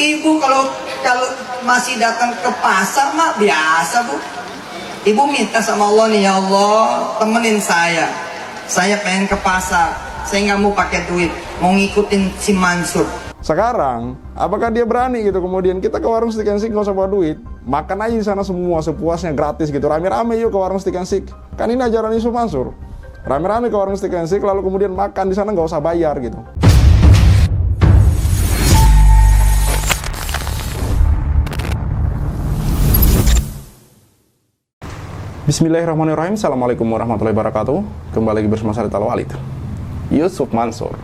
Ibu kalau kalau masih datang ke pasar mah biasa Bu. Ibu minta sama Allah nih, ya Allah temenin saya. Saya pengen ke pasar, saya nggak mau pakai duit, mau ngikutin si Mansur. Sekarang, apakah dia berani gitu? Kemudian kita ke warung Stick and Stick nggak usah bawa duit, makan aja di sana semua sepuasnya gratis gitu. Rame-rame yuk ke warung Stick and Stick. Kan ini ajaran Yusuf Mansur. Rame-rame ke warung Stick and Stick lalu kemudian makan di sana nggak usah bayar gitu. Bismillahirrahmanirrahim. Assalamualaikum warahmatullahi wabarakatuh. Kembali lagi bersama saya Al-Walid. Yusuf Mansur.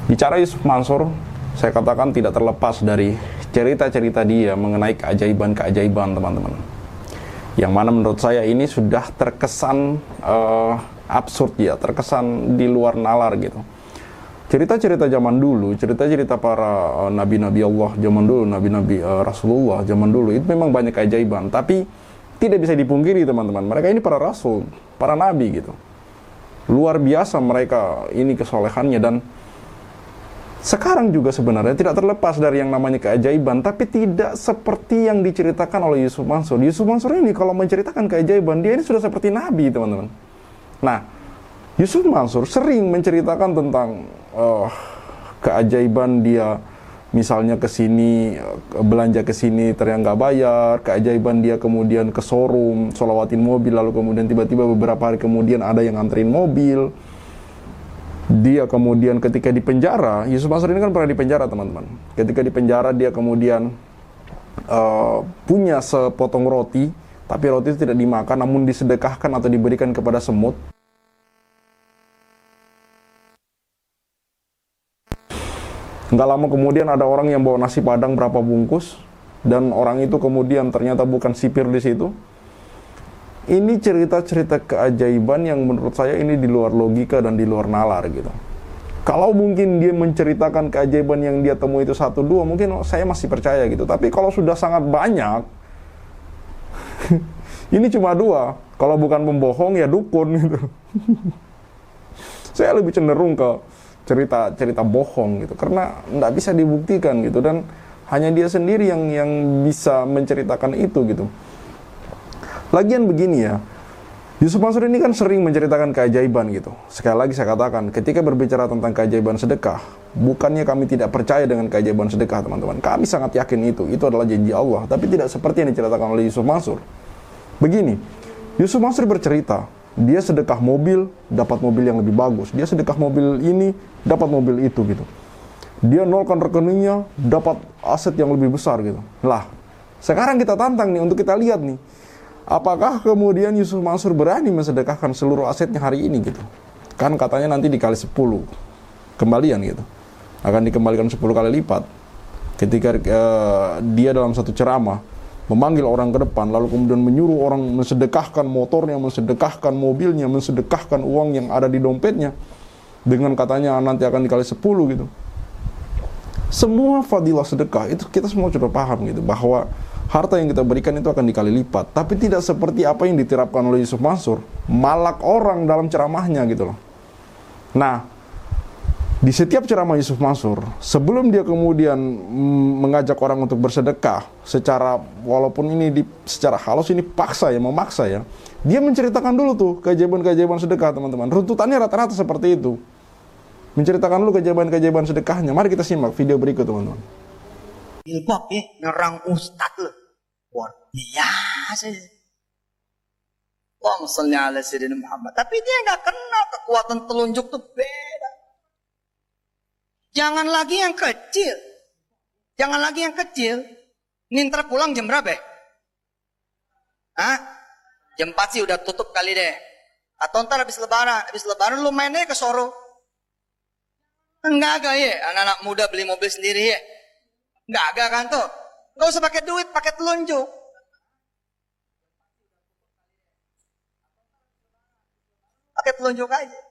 Bicara Yusuf Mansur, saya katakan tidak terlepas dari cerita-cerita dia mengenai keajaiban-keajaiban, teman-teman. Yang mana menurut saya ini sudah terkesan absurd ya, terkesan di luar nalar gitu. Cerita-cerita zaman dulu, cerita-cerita para nabi-nabi Allah zaman dulu, nabi-nabi Rasulullah zaman dulu, itu memang banyak keajaiban. Tapi tidak bisa dipungkiri, teman-teman, mereka ini para rasul, para nabi gitu. Luar biasa mereka ini kesolehannya. Dan sekarang juga sebenarnya tidak terlepas dari yang namanya keajaiban, tapi tidak seperti yang diceritakan oleh Yusuf Mansur. Yusuf Mansur ini kalau menceritakan keajaiban, dia ini sudah seperti nabi, teman-teman. Nah, Yusuf Mansur sering menceritakan tentang keajaiban dia, misalnya ke sini belanja ke sini ternyata nggak bayar, keajaiban dia kemudian ke showroom sholawatin mobil, lalu kemudian tiba-tiba beberapa hari kemudian ada yang nganterin mobil. Dia kemudian ketika di penjara, Yusuf Mansur ini kan pernah di penjara, teman-teman. Ketika di penjara dia kemudian punya sepotong roti, tapi roti itu tidak dimakan namun disedekahkan atau diberikan kepada semut. Nggak lama kemudian ada orang yang bawa nasi padang berapa bungkus, dan orang itu kemudian ternyata bukan sipir di situ. Ini cerita-cerita keajaiban yang menurut saya ini di luar logika dan di luar nalar gitu. Kalau mungkin dia menceritakan keajaiban yang dia temui itu 1-2, mungkin saya masih percaya gitu. Tapi kalau sudah sangat banyak, ini cuma 2. Kalau bukan membohong ya dukun gitu. Saya lebih cenderung ke cerita-cerita bohong gitu, karena nggak bisa dibuktikan gitu, dan hanya dia sendiri yang bisa menceritakan itu gitu. Lagian begini ya, Yusuf Mansur ini kan sering menceritakan keajaiban gitu. Sekali lagi saya katakan, ketika berbicara tentang keajaiban sedekah, bukannya kami tidak percaya dengan keajaiban sedekah, teman-teman. Kami sangat yakin itu adalah janji Allah, tapi tidak seperti yang diceritakan oleh Yusuf Mansur. Begini, Yusuf Mansur bercerita, dia sedekah mobil, dapat mobil yang lebih bagus. Dia sedekah mobil ini, dapat mobil itu gitu. Dia nolkan rekeningnya, dapat aset yang lebih besar gitu. Lah, sekarang kita tantang nih untuk kita lihat nih, apakah kemudian Yusuf Mansur berani mensedekahkan seluruh asetnya hari ini gitu. Kan katanya nanti dikali 10 kembalian gitu, akan dikembalikan 10 kali lipat. Ketika dia dalam satu ceramah memanggil orang ke depan, lalu kemudian menyuruh orang mensedekahkan motornya, mensedekahkan mobilnya, mensedekahkan uang yang ada di dompetnya, dengan katanya nanti akan dikali 10 gitu. Semua fadilah sedekah itu kita semua sudah paham gitu, bahwa harta yang kita berikan itu akan dikali lipat. Tapi tidak seperti apa yang diterapkan oleh Yusuf Mansur, malak orang dalam ceramahnya gitu loh. Nah, di setiap ceramah Yusuf Mansur, sebelum dia kemudian mengajak orang untuk bersedekah secara, walaupun ini secara halus, ini paksa ya, memaksa ya, dia menceritakan dulu tuh keajaiban-keajaiban sedekah, teman-teman. Runtutannya rata-rata seperti itu. Menceritakan dulu keajaiban-keajaiban sedekahnya. Mari kita simak video berikut, teman-teman. Ilbab ya, nyerang ustadz loh. Luar biasa. Allahumma sholli ala sayyidina Muhammad. Tapi dia nggak kenal kekuatan telunjuk tuh beda. Jangan lagi yang kecil. Jangan lagi yang kecil. Ini ntar pulang jam berapa? Hah? Jam 4 sih udah tutup kali deh. Atau ntar habis lebaran. Habis lebaran lu mainnya ke Soro. Enggak ya, anak-anak muda beli mobil sendiri ya. Enggak kan tuh. Enggak usah pakai duit, pakai telunjuk. Pakai telunjuk aja.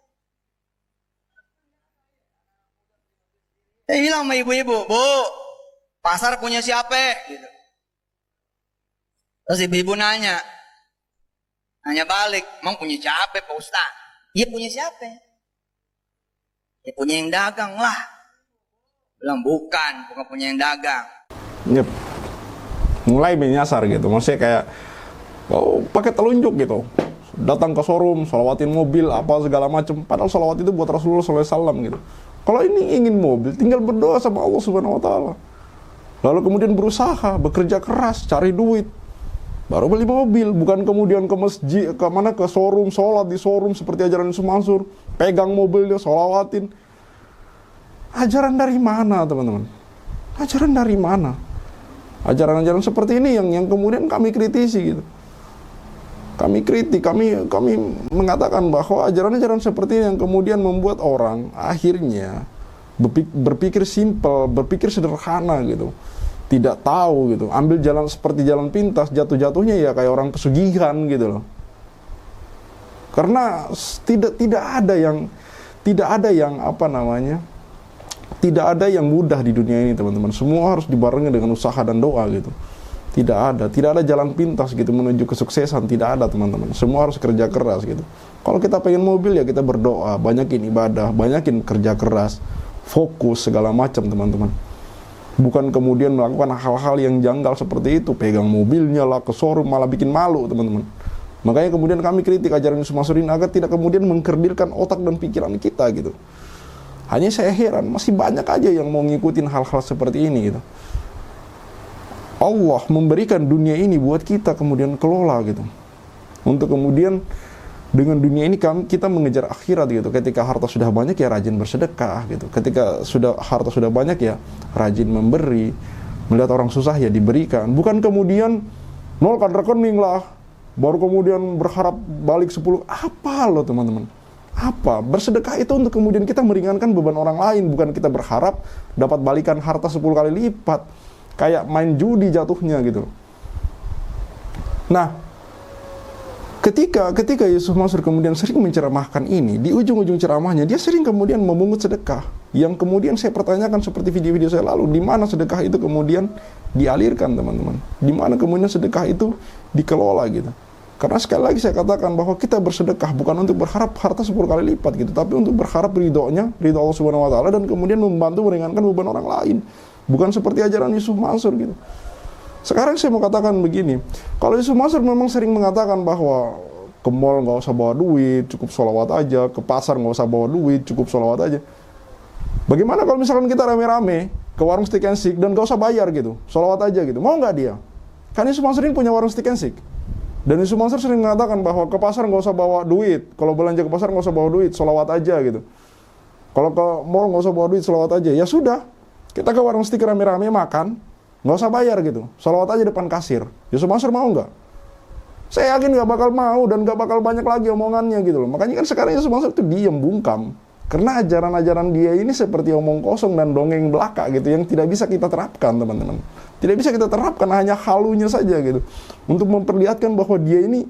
Saya bilang sama ibu-ibu, Bu, pasar punya siapa? Gitu. Terus ibu-ibu nanya balik, emang punya siapa Pak Ustaz? Iya punya siapa? Ya punya yang dagang lah. Bilang bukan punya yang dagang. Yep. Mulai menyasar gitu, maksudnya kayak pakai telunjuk gitu, datang ke showroom, sholawatin mobil apa segala macam, padahal sholawat itu buat Rasulullah SAW gitu. Kalau ini ingin mobil, tinggal berdoa sama Allah Subhanahu Wa Taala, lalu kemudian berusaha, bekerja keras, cari duit, baru beli mobil. Bukan kemudian ke masjid, ke showroom, sholat di showroom seperti ajaran Yusuf Mansur, pegang mobilnya, sholawatin. Ajaran dari mana, teman-teman? Ajaran dari mana? Ajaran-ajaran seperti ini yang kemudian kami kritisi gitu. Kami kritik, kami mengatakan bahwa ajaran-ajaran seperti ini yang kemudian membuat orang akhirnya berpikir simpel, berpikir sederhana gitu. Tidak tahu gitu, ambil jalan seperti jalan pintas, jatuh-jatuhnya ya kayak orang pesugihan gitu loh. Karena tidak ada yang apa namanya? Tidak ada yang mudah di dunia ini, teman-teman. Semua harus dibarengi dengan usaha dan doa gitu. Tidak ada jalan pintas gitu menuju kesuksesan, tidak ada, teman-teman. Semua harus kerja keras gitu. Kalau kita pengen mobil ya kita berdoa, banyakin ibadah, banyakin kerja keras, fokus segala macam, teman-teman. Bukan kemudian melakukan hal-hal yang janggal seperti itu, pegang mobilnya lah ke showroom malah bikin malu, teman-teman. Makanya kemudian kami kritik ajaran Yusuf Mansur ini agar tidak kemudian mengkerdilkan otak dan pikiran kita gitu. Hanya saya heran, masih banyak aja yang mau ngikutin hal-hal seperti ini gitu. Allah memberikan dunia ini buat kita kemudian kelola gitu. Untuk kemudian dengan dunia ini kita mengejar akhirat gitu. Ketika harta sudah banyak ya rajin bersedekah gitu. Ketika harta sudah banyak ya rajin memberi. Melihat orang susah ya diberikan. Bukan kemudian nolkan rekening lah, baru kemudian berharap balik 10. Apa loh, teman-teman? Apa? Bersedekah itu untuk kemudian kita meringankan beban orang lain, bukan kita berharap dapat balikan harta 10 kali lipat. Kayak main judi jatuhnya gitu. Nah, ketika Yusuf Mansur kemudian sering menceramahkan ini, di ujung-ujung ceramahnya dia sering kemudian memungut sedekah. Yang kemudian saya pertanyakan seperti video-video saya lalu, di mana sedekah itu kemudian dialirkan, teman-teman? Di mana kemudian sedekah itu dikelola gitu? Karena sekali lagi saya katakan bahwa kita bersedekah bukan untuk berharap harta 10 kali lipat gitu, tapi untuk berharap ridho Allah Subhanahu Wa Taala, dan kemudian membantu meringankan beban orang lain. Bukan seperti ajaran Yusuf Mansur gitu. Sekarang saya mau katakan begini, kalau Yusuf Mansur memang sering mengatakan bahwa ke mall nggak usah bawa duit, cukup sholawat aja, ke pasar nggak usah bawa duit, cukup sholawat aja. Bagaimana kalau misalkan kita rame-rame ke warung stick and stick dan nggak usah bayar gitu, sholawat aja gitu, mau nggak dia? Kan Yusuf Mansur ini punya warung stick and stick. Dan Yusuf Mansur sering mengatakan bahwa ke pasar nggak usah bawa duit, kalau belanja ke pasar nggak usah bawa duit, sholawat aja gitu. Kalau ke mall nggak usah bawa duit, sholawat aja. Ya sudah, kita ke warung stick rame-rame makan, nggak usah bayar gitu, sholawat aja depan kasir. Yusuf Mansur mau nggak? Saya yakin nggak bakal mau dan nggak bakal banyak lagi omongannya gitu loh. Makanya kan sekarang Yusuf Mansur itu diem bungkam. Karena ajaran-ajaran dia ini seperti omong kosong dan dongeng belaka gitu, yang tidak bisa kita terapkan, teman-teman. Tidak bisa kita terapkan, hanya halunya saja gitu. Untuk memperlihatkan bahwa dia ini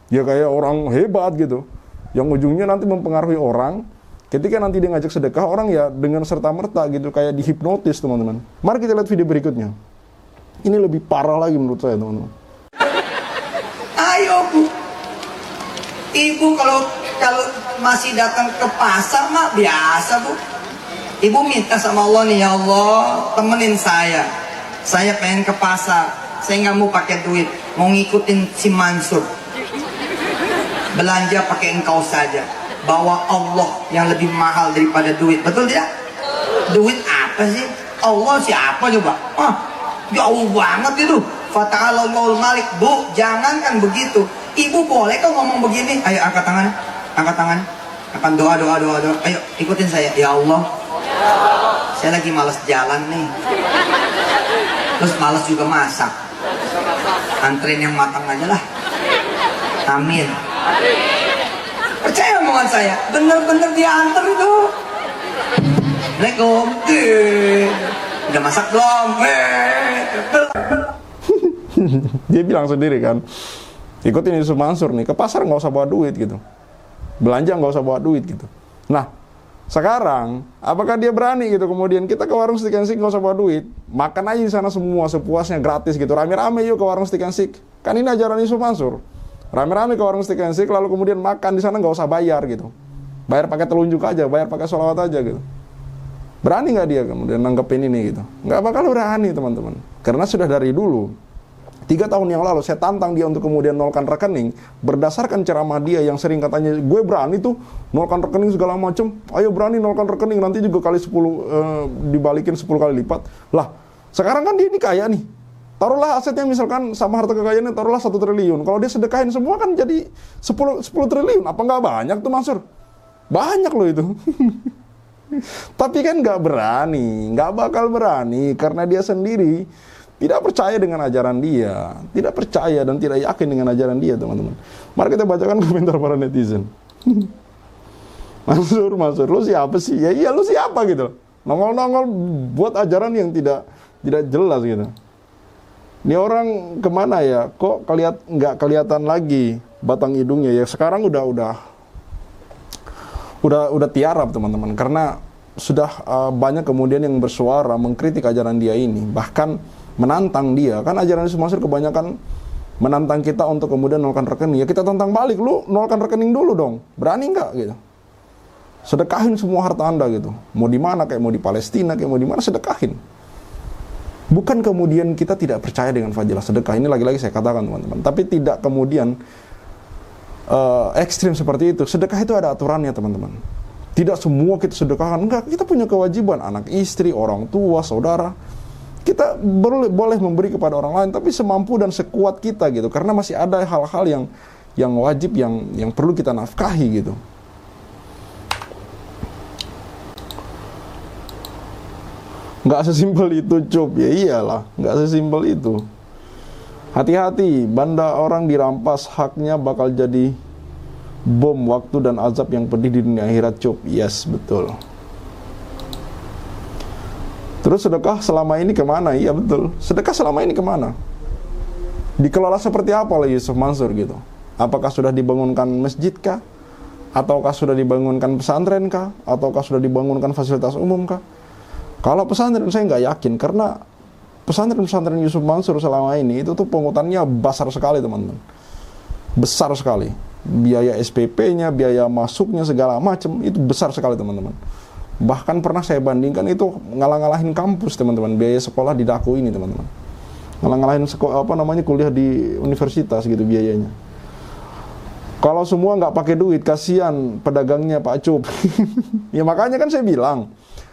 ya kayak orang hebat gitu, yang ujungnya nanti mempengaruhi orang. Ketika nanti dia ngajak sedekah, orang ya dengan serta-merta gitu, kayak dihipnotis, teman-teman. Mari kita lihat video berikutnya. Ini lebih parah lagi menurut saya, teman-teman. Ayo Bu, Ibu kalau masih datang ke pasar mah biasa Bu. Ibu minta sama Allah nih, ya Allah temenin saya. Saya pengen ke pasar, saya nggak mau pakai duit, mau ngikutin si Mansur. Belanja pakai engkau saja. Bawa Allah yang lebih mahal daripada duit, betul tidak? Duit apa sih? Allah siapa coba? Jauh banget itu. Fata'alallahul Malik. Bu, jangan kan begitu. Ibu boleh kan ngomong begini? Ayo angkat tangan, angkat tangan, akan doa. Ayo ikutin saya. Ya Allah, saya lagi malas jalan nih, terus malas juga masak. Antrein yang matang aja lah. Amin. Percaya omongan saya, bener-bener diantar itu. Assalamualaikum. Udah masak belum? Dia bilang sendiri kan, ikutin Yusuf Mansur nih, ke pasar nggak usah bawa duit gitu, belanja nggak usah bawa duit gitu. Nah, sekarang apakah dia berani gitu kemudian kita ke warung stick and stick nggak usah bawa duit, makan aja di sana semua sepuasnya gratis gitu, rame-rame yuk ke warung stick and stick. Kan ini ajaran Yusuf Mansur. Rame-rame ke warung stick and stick, lalu kemudian makan di sana nggak usah bayar gitu, bayar pakai telunjuk aja, bayar pakai sholawat aja gitu. Berani nggak dia kemudian nanggepin ini gitu? Nggak bakal berani teman-teman. Karena sudah dari dulu, 3 tahun yang lalu saya tantang dia untuk kemudian nolkan rekening berdasarkan ceramah dia yang sering katanya, gue berani tuh nolkan rekening segala macam. Ayo berani nolkan rekening, nanti juga kali 10 dibalikin 10 kali lipat. Lah, sekarang kan dia ini kaya nih. Taruhlah asetnya misalkan sama harta kekayaannya taruhlah 1 triliun. Kalau dia sedekahin semua kan jadi 10 triliun. Apa nggak banyak tuh Mansur? Banyak loh itu. Tapi kan nggak berani, nggak bakal berani karena dia sendiri tidak percaya dengan ajaran dia, tidak percaya dan tidak yakin dengan ajaran dia, teman-teman. Mari kita bacakan komentar para netizen. Mansur, lu siapa sih? Ya iya lu siapa gitu. Nongol-nongol buat ajaran yang tidak jelas gitu. Ini orang kemana ya? Kok nggak kelihatan lagi batang hidungnya ya? Sekarang udah tiarap teman-teman, karena sudah banyak kemudian yang bersuara mengkritik ajaran dia ini, bahkan menantang dia. Kan ajaran Yusuf Mansur kebanyakan menantang kita untuk kemudian nolkan rekening. Ya kita tantang balik, lu nolkan rekening dulu dong, berani nggak gitu? Sedekahin semua harta Anda gitu, mau di mana, kayak mau di Palestina, kayak mau di mana, sedekahin. Bukan kemudian kita tidak percaya dengan fadilah sedekah, ini lagi-lagi saya katakan teman-teman, tapi tidak kemudian ekstrim seperti itu. Sedekah itu ada aturannya teman-teman. Tidak semua kita sedekahkan, enggak, kita punya kewajiban, anak istri, orang tua, saudara. Kita boleh memberi kepada orang lain, tapi semampu dan sekuat kita gitu, karena masih ada hal-hal yang wajib, yang perlu kita nafkahi gitu. Nggak sesimpel itu Cup, ya iyalah, nggak sesimpel itu. Hati-hati, banda orang dirampas haknya bakal jadi bom waktu dan azab yang pedih di dunia akhirat Cup. Yes, betul. Terus sedekah selama ini kemana? Iya betul, sedekah selama ini kemana? Dikelola seperti apa oleh Yusuf Mansur gitu? Apakah sudah dibangunkan masjid kah? Ataukah sudah dibangunkan pesantren kah? Ataukah sudah dibangunkan fasilitas umum kah? Kalau pesantren saya nggak yakin, karena pesantren Yusuf Mansur selama ini itu tuh pungutannya besar sekali teman-teman, besar sekali. Biaya SPP-nya, biaya masuknya segala macam itu besar sekali teman-teman. Bahkan pernah saya bandingkan itu ngalah-ngalahin kampus teman-teman, biaya sekolah di Daku ini teman-teman, ngalah-ngalahin kuliah di universitas gitu biayanya. Kalau semua nggak pakai duit, kasihan pedagangnya Pak Cup. Ya makanya kan saya bilang,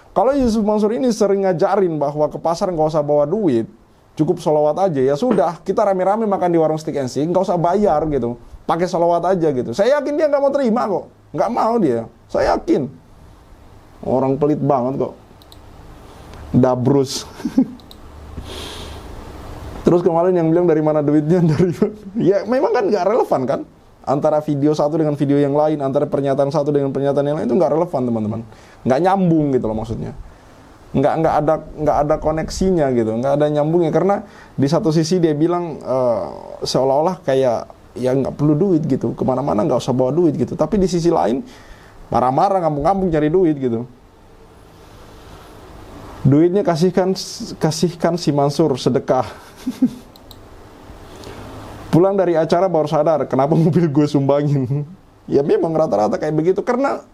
kalau Yusuf Mansur ini sering ngajarin bahwa ke pasar nggak usah bawa duit, cukup sholawat aja, ya sudah, kita rame-rame makan di warung Stick and Stick, nggak usah bayar gitu, pakai sholawat aja gitu. Saya yakin dia nggak mau terima kok, nggak mau dia, saya yakin. Orang pelit banget kok, dabrus. Terus kemarin yang bilang dari mana duitnya, ya memang kan nggak relevan kan, antara video satu dengan video yang lain, antara pernyataan satu dengan pernyataan yang lain itu nggak relevan teman-teman, nggak nyambung gitu loh maksudnya, nggak ada koneksinya gitu, nggak ada nyambungnya, karena di satu sisi dia bilang seolah-olah kayak ya nggak perlu duit gitu, kemana-mana nggak usah bawa duit gitu, tapi di sisi lain marah-marah kampung-kampung cari duit gitu. Duitnya kasihkan si Mansur sedekah. Pulang dari acara baru sadar kenapa mobil gue sumbangin. Ya memang rata-rata kayak begitu, karena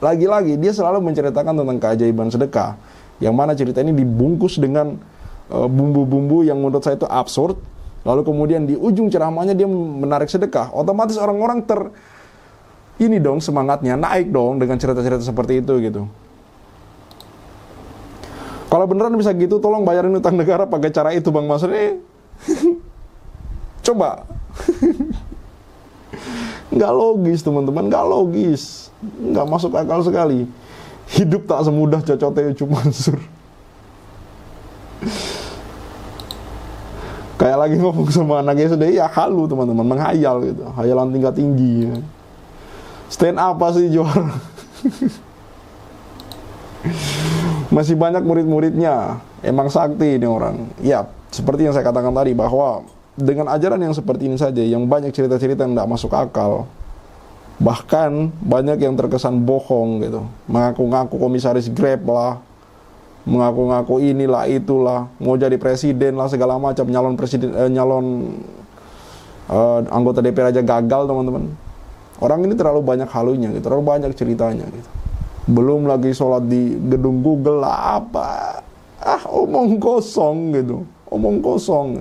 lagi-lagi dia selalu menceritakan tentang keajaiban sedekah, yang mana cerita ini dibungkus dengan bumbu-bumbu yang menurut saya itu absurd. Lalu kemudian di ujung ceramahnya dia menarik sedekah, otomatis orang-orang ini dong semangatnya naik dong dengan cerita-cerita seperti itu gitu. Kalau beneran bisa gitu, tolong bayarin utang negara pakai cara itu Bang Mansur. Coba. Nggak logis teman-teman, nggak logis, nggak masuk akal sekali. Hidup tak semudah cocotnya Yusuf Mansur. Kayak lagi ngomong sama anaknya sudah, ya halu teman-teman, menghayal gitu, hayalan tingkat tinggi ya. Stand apa sih juara? Masih banyak murid-muridnya, emang sakti ini orang. Ya, seperti yang saya katakan tadi, bahwa dengan ajaran yang seperti ini saja, yang banyak cerita-cerita yang tidak masuk akal, bahkan banyak yang terkesan bohong gitu, mengaku-ngaku komisaris Grab lah, mengaku-ngaku inilah itulah, mau jadi presiden lah segala macam, nyalon anggota DPR aja gagal teman-teman. Orang ini terlalu banyak halunya gitu, terlalu banyak ceritanya gitu. Belum lagi sholat di gedung Google lah apa. Omong kosong gitu. Omong kosong.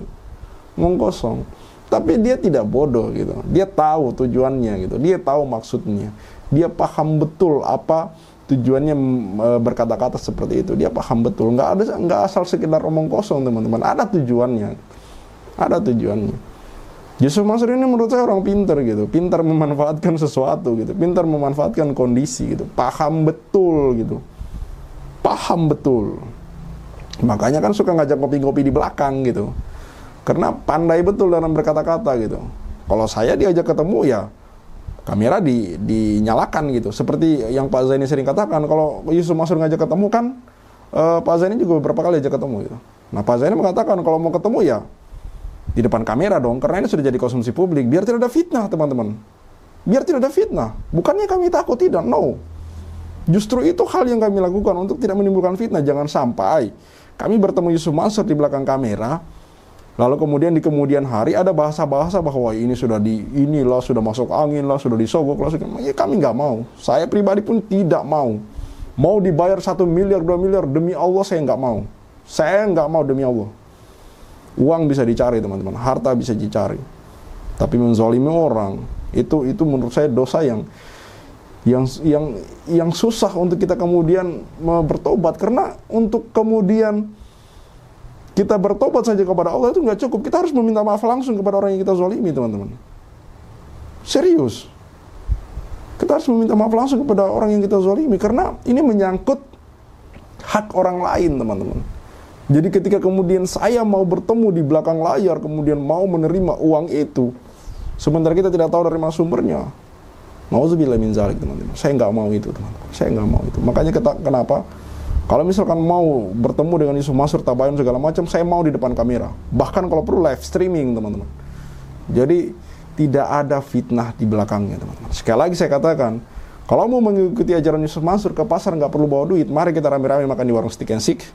Tapi dia tidak bodoh gitu. Dia tahu tujuannya gitu. Dia tahu maksudnya. Dia paham betul apa tujuannya berkata-kata seperti itu. Dia paham betul. Nggak asal sekedar omong kosong, teman-teman. Ada tujuannya. Yusuf Mansur ini menurut saya orang pintar gitu. Pintar memanfaatkan sesuatu gitu. Pintar memanfaatkan kondisi gitu. Paham betul gitu. Makanya kan suka ngajak ngopi-ngopi di belakang gitu. Karena pandai betul dalam berkata-kata gitu. Kalau saya diajak ketemu ya kamera dinyalakan gitu. Seperti yang Pak Zaini sering katakan, kalau Yusuf Mansur ngajak ketemu kan Pak Zaini juga beberapa kali ajak ketemu gitu. Nah, Pak Zaini mengatakan kalau mau ketemu ya di depan kamera dong, karena ini sudah jadi konsumsi publik, biar tidak ada fitnah, teman-teman. Biar tidak ada fitnah. Bukannya kami takut, tidak, no. Justru itu hal yang kami lakukan untuk tidak menimbulkan fitnah. Jangan sampai kami bertemu Yusuf Mansur di belakang kamera, lalu kemudian di kemudian hari ada bahasa-bahasa bahwa ini sudah sudah masuk angin lah, sudah disogok lah. Ya, kami nggak mau. Saya pribadi pun tidak mau. Mau dibayar 1 miliar, 2 miliar, demi Allah saya nggak mau. Saya nggak mau demi Allah. Uang bisa dicari, teman-teman. Harta bisa dicari. Tapi menzalimi orang, itu menurut saya dosa yang susah untuk kita kemudian bertobat. Karena untuk kemudian kita bertobat saja kepada Allah itu nggak cukup. Kita harus meminta maaf langsung kepada orang yang kita zalimi, teman-teman. Serius. Kita harus meminta maaf langsung kepada orang yang kita zalimi. Karena ini menyangkut hak orang lain, teman-teman. Jadi ketika kemudian saya mau bertemu di belakang layar, kemudian mau menerima uang itu, sementara kita tidak tahu dari mana sumbernya. Nauzubillah min zalik, teman-teman. Saya nggak mau itu, teman-teman. Saya nggak mau itu. Makanya kenapa? Kalau misalkan mau bertemu dengan Yusuf Mansur, tabayun segala macam, saya mau di depan kamera. Bahkan kalau perlu live streaming, teman-teman. Jadi tidak ada fitnah di belakangnya, teman-teman. Sekali lagi saya katakan, kalau mau mengikuti ajaran Yusuf Mansur, ke pasar nggak perlu bawa duit. Mari kita rame-rame makan di warung Stick and Shake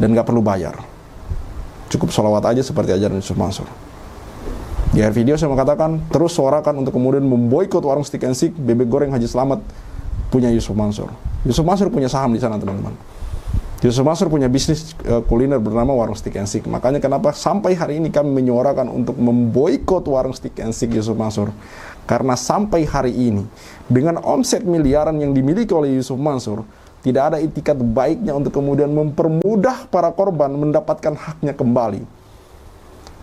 dan nggak perlu bayar. Cukup sholawat aja seperti ajaran Yusuf Mansur. Di akhir video saya mengatakan, terus suarakan untuk kemudian memboikot warung Stick and Shake, bebek goreng Haji Slamet punya Yusuf Mansur. Yusuf Mansur punya saham di sana, teman-teman. Yusuf Mansur punya bisnis kuliner bernama warung Stick and Shake. Makanya kenapa sampai hari ini kami menyuarakan untuk memboikot warung Stick and Shake Yusuf Mansur. Karena sampai hari ini, dengan omset miliaran yang dimiliki oleh Yusuf Mansur, tidak ada itikat baiknya untuk kemudian mempermudah para korban mendapatkan haknya kembali.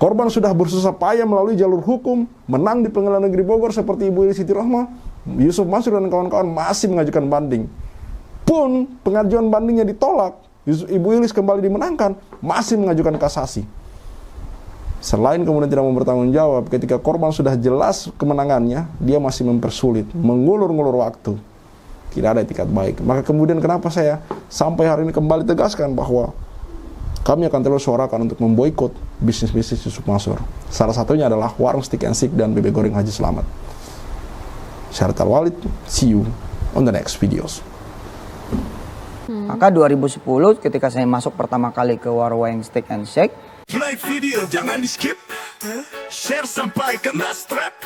Korban sudah bersusah payah melalui jalur hukum, menang di Pengadilan Negeri Bogor seperti Ibu Ilis Siti Rahmah, Yusuf Mansur dan kawan-kawan masih mengajukan banding. Pun pengajuan bandingnya ditolak, Ibu Ilis kembali dimenangkan, masih mengajukan kasasi. Selain kemudian tidak mau bertanggung jawab, ketika korban sudah jelas kemenangannya, dia masih mempersulit, mengulur-ngulur waktu. Tidak ada etikat baik. Maka kemudian kenapa saya sampai hari ini kembali tegaskan bahwa kami akan terus suarakan untuk memboikot bisnis-bisnis Yusuf Mansur. Salah satunya adalah warung Stick and Shake dan bebek goreng Haji Slamet. Syartal Walid, see you on the next videos. Maka 2010 ketika saya masuk pertama kali ke warung Stick and Shake, like video jangan di skip, share sampai kena strap,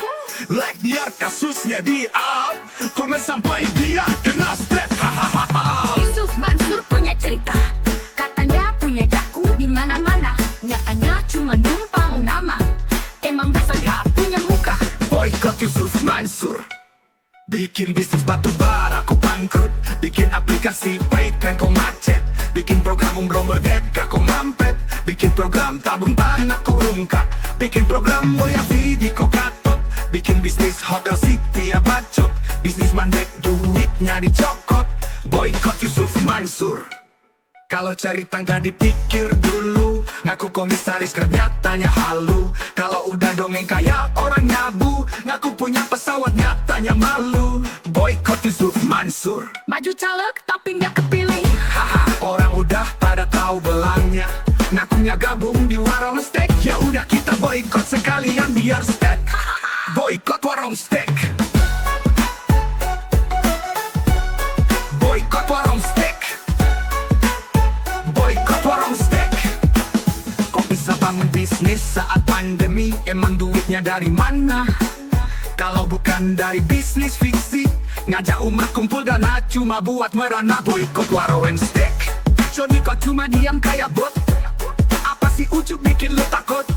like biar kasusnya di up, komen sampai dia kena strap. Yusuf Mansur punya cerita, katanya punya jaku di mana-mana, nyatanya cuma numpang nama, emang dasar gak punya muka. Boykot Yusuf Mansur, bikin bisnis batu bara kau bangkrut, bikin aplikasi paypal kau macet, bikin program umroh merdeka kau mampet, bikin program tabung tanah kau rungkak, bikin program mulia video kau katot, bikin bisnis hotel city ya bacot, bisnis mandek duitnya dicokot. Boykot Yusuf Mansur. Kalau cari tangga dipikir dulu, ngaku komisaris ternyatanya halu. Kalau udah dongeng kayak orang nyabu, ngaku punya pesawat nyatanya malu. Boykot Yusuf Mansur. Maju caleg tapi nggak kepilih. Haha, orang udah pada tahu belangnya, ngakunya gabung di warung steak. Ya udah kita boykot sekalian biar steak. Boykot warung steak. Boykot warung steak. Boykot warung steak. Kok bisa bangun bisnis saat pandemi? Emang duitnya dari mana? Kalau bukan dari bisnis fiksi, Ngajak umat kumpul dana cuma buat merana. Boykot warung steak. Johnny kok cuma diam kayak bot. Apa sih ujuk bikin lu takut?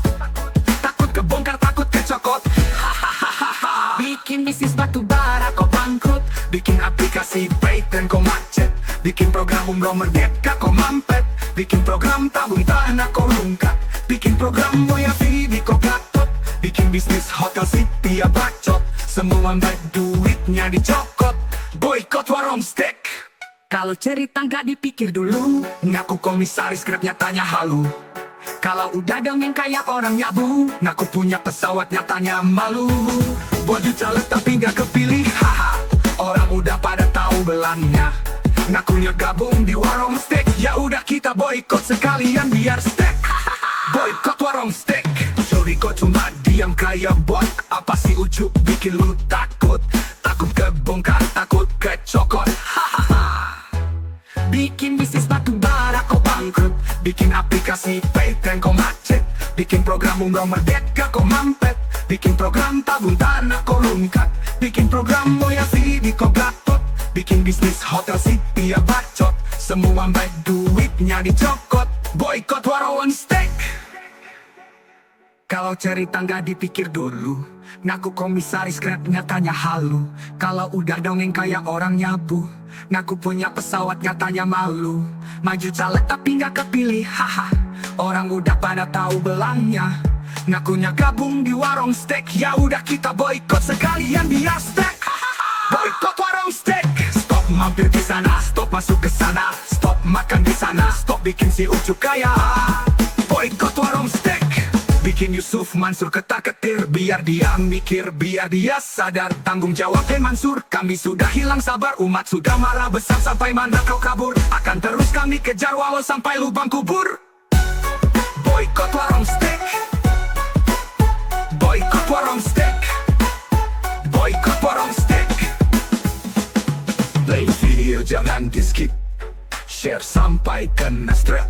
Takut kebongkar, takut kecokot. Hahaha. Bikin bisnis batu bara kok bangkrut. Bikin aplikasi baik dan kau macet. Bikin program umroh merdeka kau mampet. Bikin program tabung tanah kau lungkat. Bikin program Moya Vivi kau gatot. Bikin bisnis hotel city ya bacot. Semua baik duitnya dicokot. Boykot warung steak. Kalau cerita nggak dipikir dulu, ngaku komisaris Grab nyatanya halu. Kalau udah dongeng kayak orang nyabu, ngaku punya pesawat nyatanya malu. Baju caleg tapi nggak kepilih, haha. Orang udah pada tahu belangnya. Ngakunya gabung di warung steak. Ya udah kita boykot sekalian biar steak. Boykot warung steak. Sorry kok cuma diam kayak bot. Apa sih ujuk bikin lu takut? Takut kebongkar, takut kecokot. Bikin bisnis batu bara kau bangkrut. Bikin aplikasi Paytm kau macet. Bikin program umroh merdeka kau mampet. Bikin program tabung tanah kau lungkat. Bikin program Moya Vivi kau gatot. Bikin bisnis hotel city ya bacot. Semua baik duitnya dicokot. Boykot warung steak. Kalau cerita nggak dipikir dulu, ngaku komisaris Grab nyatanya halu. Kalau udah dongeng kayak orang nyabu, ngaku punya pesawat nyatanya malu. Maju caleg tapi nggak kepilih, haha. Orang udah pada tahu belangnya. Ngakunya gabung di warung steak. Ya udah kita boykot sekalian biar steak. Boykot warung steak. Stop mampir di sana, stop masuk ke sana, stop makan di sana, stop bikin si ujuk kaya. Boykot warung steak. Bikin Yusuf Mansur ketar-ketir. Biar dia mikir, biar dia sadar tanggung jawab Mansur. Kami sudah hilang sabar, umat sudah marah besar. Sampai mana kau kabur, akan terus kami kejar walau sampai lubang kubur. Boykot warung steak. Boykot warung steak. Boykot warung steak. Play video jangan di skip. Share sampai kena strap.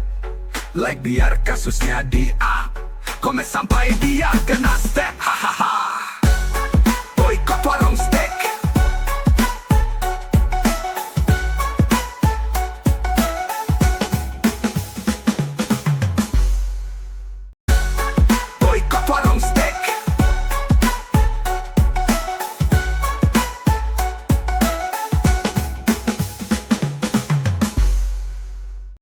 Like biar kasusnya di up. Komen sampai dia kena step. Hahaha.